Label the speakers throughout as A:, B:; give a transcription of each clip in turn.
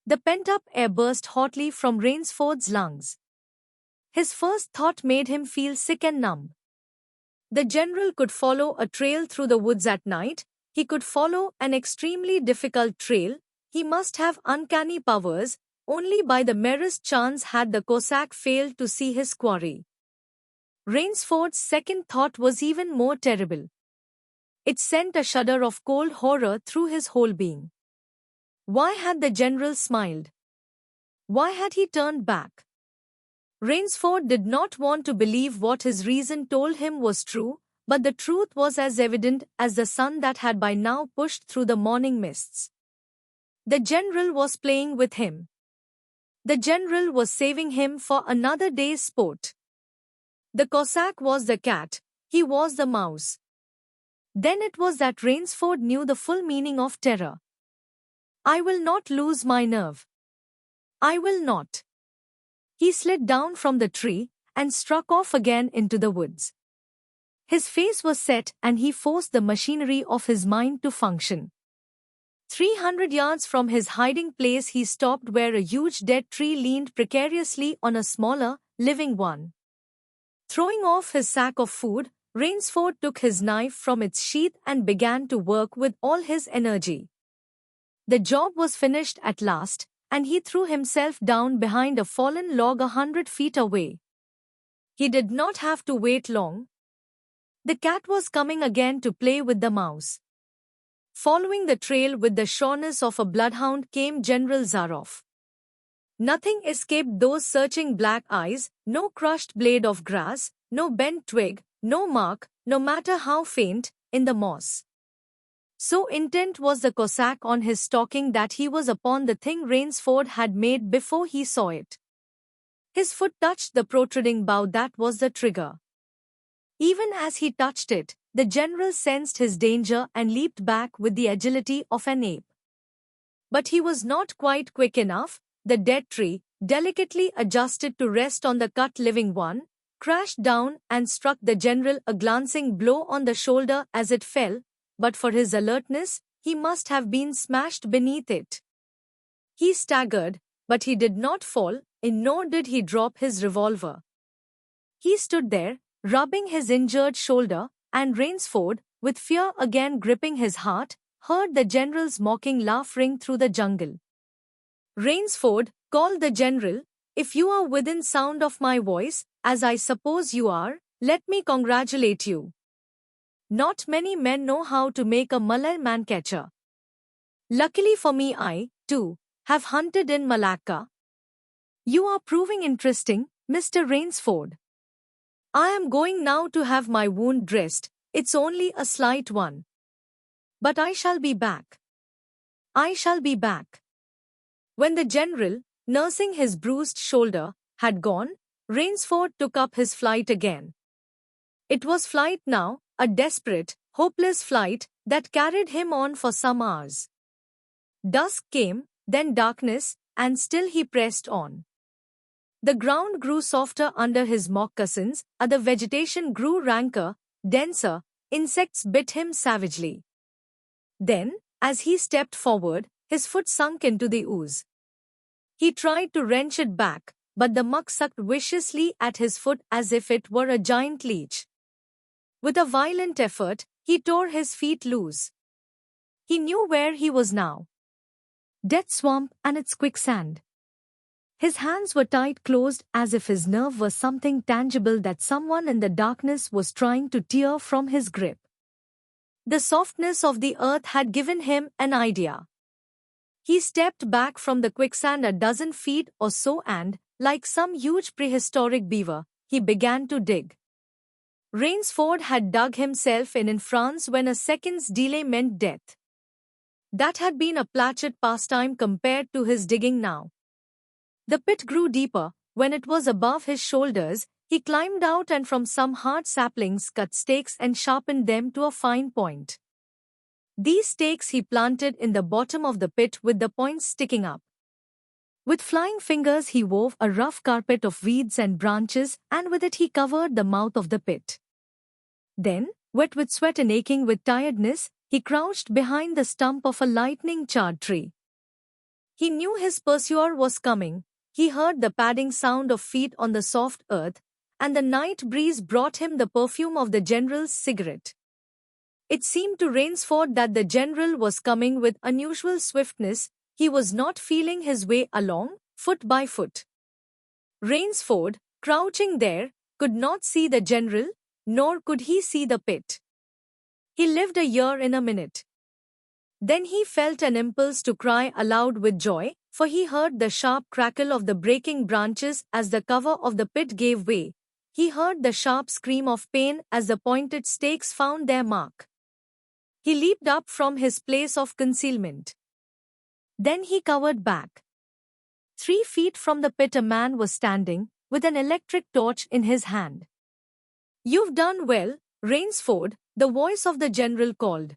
A: The pent-up air burst hotly from Rainsford's lungs. His first thought made him feel sick and numb. The general could follow a trail through the woods at night. He could follow an extremely difficult trail. He must have uncanny powers. Only by the merest chance had the Cossack failed to see his quarry. Rainsford's second thought was even more terrible. It sent a shudder of cold horror through his whole being. Why had the general smiled? Why had he turned back? Rainsford did not want to believe what his reason told him was true, but the truth was as evident as the sun that had by now pushed through the morning mists. The general was playing with him. The general was saving him for another day's sport. The Cossack was the cat, he was the mouse. Then it was that Rainsford knew the full meaning of terror. I will not lose my nerve. I will not. He slid down from the tree and struck off again into the woods. His face was set and he forced the machinery of his mind to function. 300 yards from his hiding place he stopped where a huge dead tree leaned precariously on a smaller, living one. Throwing off his sack of food, Rainsford took his knife from its sheath and began to work with all his energy. The job was finished at last, and he threw himself down behind a fallen log 100 feet away. He did not have to wait long. The cat was coming again to play with the mouse. Following the trail with the sureness of a bloodhound came General Zaroff. Nothing escaped those searching black eyes, no crushed blade of grass, no bent twig, no mark, no matter how faint, in the moss. So intent was the Cossack on his stalking that he was upon the thing Rainsford had made before he saw it. His foot touched the protruding bough that was the trigger. Even as he touched it, the general sensed his danger and leaped back with the agility of an ape. But he was not quite quick enough. The dead tree, delicately adjusted to rest on the cut living one, crashed down and struck the general a glancing blow on the shoulder as it fell. But for his alertness, he must have been smashed beneath it. He staggered, but he did not fall, nor did he drop his revolver. He stood there, rubbing his injured shoulder, and Rainsford, with fear again gripping his heart, heard the general's mocking laugh ring through the jungle. Rainsford, called the general, if you are within sound of my voice, as I suppose you are, let me congratulate you. Not many men know how to make a Malay man-catcher. Luckily for me I, too, have hunted in Malacca. You are proving interesting, Mr. Rainsford. I am going now to have my wound dressed, it's only a slight one. But I shall be back. I shall be back. When the general, nursing his bruised shoulder, had gone, Rainsford took up his flight again. It was flight now, a desperate, hopeless flight that carried him on for some hours. Dusk came, then darkness, and still he pressed on. The ground grew softer under his moccasins, the vegetation grew ranker, denser, insects bit him savagely. Then, as he stepped forward, his foot sunk into the ooze. He tried to wrench it back, but the muck sucked viciously at his foot as if it were a giant leech. With a violent effort, he tore his feet loose. He knew where he was now. Death Swamp and its quicksand. His hands were tight closed as if his nerve was something tangible that someone in the darkness was trying to tear from his grip. The softness of the earth had given him an idea. He stepped back from the quicksand a dozen feet or so and, like some huge prehistoric beaver, he began to dig. Rainsford had dug himself in France when a second's delay meant death. That had been a placid pastime compared to his digging now. The pit grew deeper. When it was above his shoulders, he climbed out and from some hard saplings cut stakes and sharpened them to a fine point. These stakes he planted in the bottom of the pit with the points sticking up. With flying fingers he wove a rough carpet of weeds and branches, and with it he covered the mouth of the pit. Then, wet with sweat and aching with tiredness, he crouched behind the stump of a lightning-charred tree. He knew his pursuer was coming. He heard the padding sound of feet on the soft earth, and the night breeze brought him the perfume of the general's cigarette. It seemed to Rainsford that the general was coming with unusual swiftness. He was not feeling his way along, foot by foot. Rainsford, crouching there, could not see the general, nor could he see the pit. He lived a year in a minute. Then he felt an impulse to cry aloud with joy, for he heard the sharp crackle of the breaking branches as the cover of the pit gave way. He heard the sharp scream of pain as the pointed stakes found their mark. He leaped up from his place of concealment. Then he cowered back. 3 feet from the pit a man was standing, with an electric torch in his hand. "You've done well, Rainsford," the voice of the general called.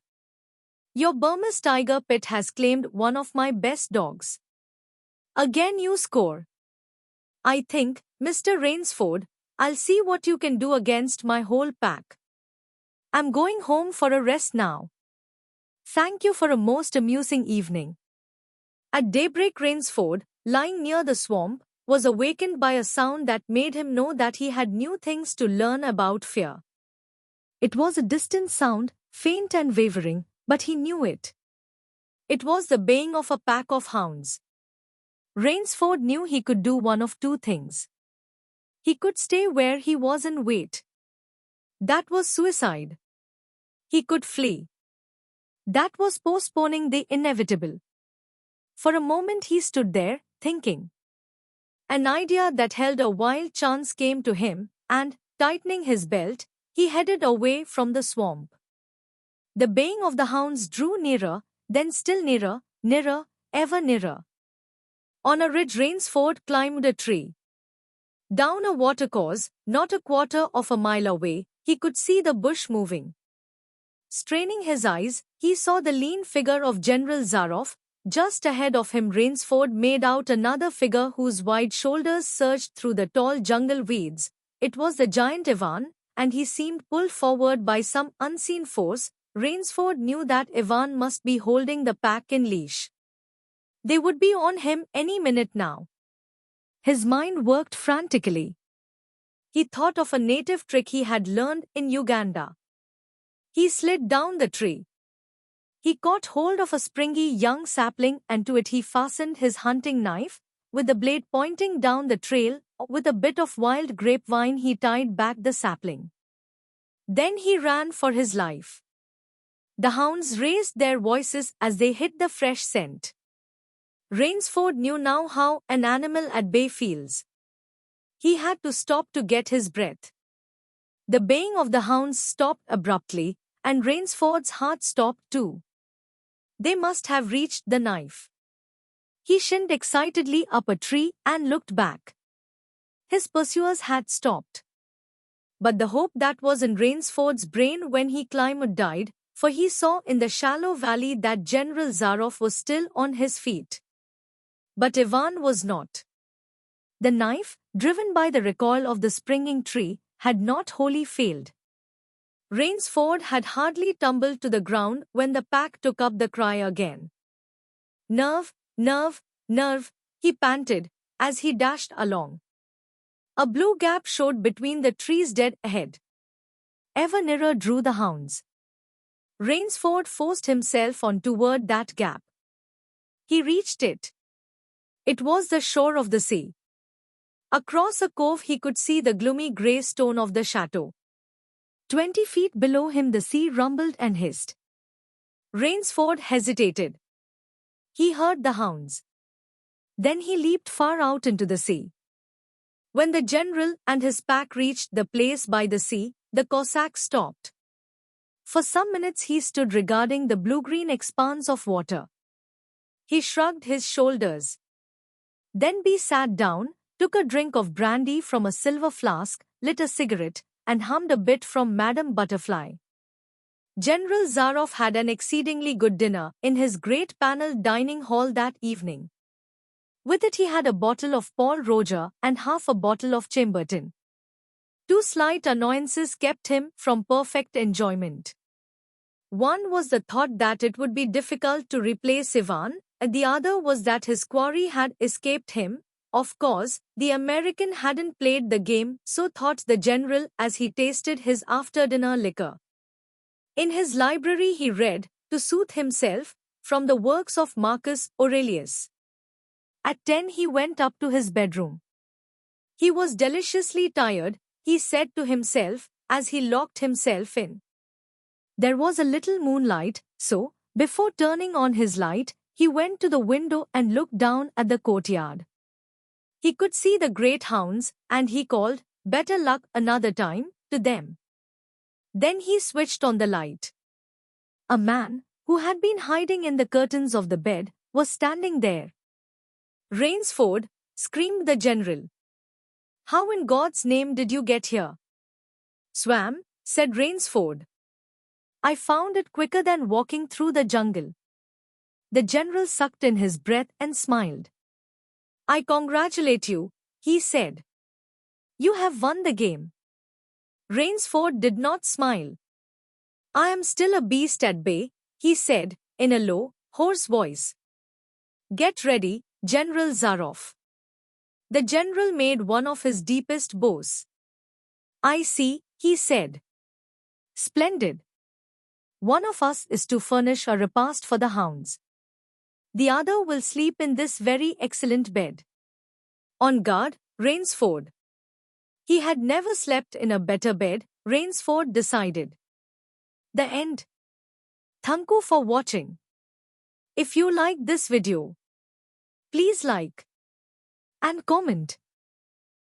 A: "Your Burmese tiger pit has claimed one of my best dogs. Again you score. I think, Mr. Rainsford, I'll see what you can do against my whole pack. I'm going home for a rest now. Thank you for a most amusing evening." At daybreak Rainsford, lying near the swamp, was awakened by a sound that made him know that he had new things to learn about fear. It was a distant sound, faint and wavering, but he knew it. It was the baying of a pack of hounds. Rainsford knew he could do one of 2 things. He could stay where he was and wait. That was suicide. He could flee. That was postponing the inevitable. For a moment he stood there, thinking. An idea that held a wild chance came to him, and, tightening his belt, he headed away from the swamp. The baying of the hounds drew nearer, then still nearer, nearer, ever nearer. On a ridge Rainsford climbed a tree. Down a watercourse, not a quarter of a mile away, he could see the bush moving. Straining his eyes, he saw the lean figure of General Zaroff. Just ahead of him Rainsford made out another figure whose wide shoulders surged through the tall jungle weeds. It was the giant Ivan, and he seemed pulled forward by some unseen force. Rainsford knew that Ivan must be holding the pack in leash. They would be on him any minute now. His mind worked frantically. He thought of a native trick he had learned in Uganda. He slid down the tree. He caught hold of a springy young sapling and to it he fastened his hunting knife, with the blade pointing down the trail. With a bit of wild grapevine he tied back the sapling. Then he ran for his life. The hounds raised their voices as they hit the fresh scent. Rainsford knew now how an animal at bay feels. He had to stop to get his breath. The baying of the hounds stopped abruptly, and Rainsford's heart stopped too. They must have reached the knife. He shinned excitedly up a tree and looked back. His pursuers had stopped. But the hope that was in Rainsford's brain when he climbed died, for he saw in the shallow valley that General Zaroff was still on his feet. But Ivan was not. The knife, driven by the recoil of the springing tree, had not wholly failed. Rainsford had hardly tumbled to the ground when the pack took up the cry again. "Nerve, nerve, nerve," he panted, as he dashed along. A blue gap showed between the trees dead ahead. Ever nearer drew the hounds. Rainsford forced himself on toward that gap. He reached it. It was the shore of the sea. Across a cove he could see the gloomy grey stone of the chateau. 20 feet below him the sea rumbled and hissed. Rainsford hesitated. He heard the hounds. Then he leaped far out into the sea. When the general and his pack reached the place by the sea, the Cossack stopped. For some minutes he stood regarding the blue-green expanse of water. He shrugged his shoulders. Then he sat down, took a drink of brandy from a silver flask, lit a cigarette, and hummed a bit from Madame Butterfly. General Zaroff had an exceedingly good dinner in his great panelled dining hall that evening. With it he had a bottle of Paul Roger and half a bottle of Chambertin. 2 slight annoyances kept him from perfect enjoyment. One was the thought that it would be difficult to replace Ivan, and the other was that his quarry had escaped him. Of course, the American hadn't played the game, so thought the general as he tasted his after-dinner liquor. In his library he read, to soothe himself, from the works of Marcus Aurelius. At 10 he went up to his bedroom. He was deliciously tired, he said to himself, as he locked himself in. There was a little moonlight, so, before turning on his light, he went to the window and looked down at the courtyard. He could see the great hounds, and he called, "Better luck another time," to them. Then he switched on the light. A man, who had been hiding in the curtains of the bed, was standing there. "Rainsford," screamed the general. "How in God's name did you get here?" "Swam," said Rainsford. "I found it quicker than walking through the jungle." The general sucked in his breath and smiled. "I congratulate you," he said. "You have won the game." Rainsford did not smile. "I am still a beast at bay," he said, in a low, hoarse voice. "Get ready, General Zaroff." The general made one of his deepest bows. "I see," he said. "Splendid. One of us is to furnish a repast for the hounds. The other will sleep in this very excellent bed. On guard, Rainsford." He had never slept in a better bed, Rainsford decided. The end. Thank you for watching. If you like this video, please like and comment.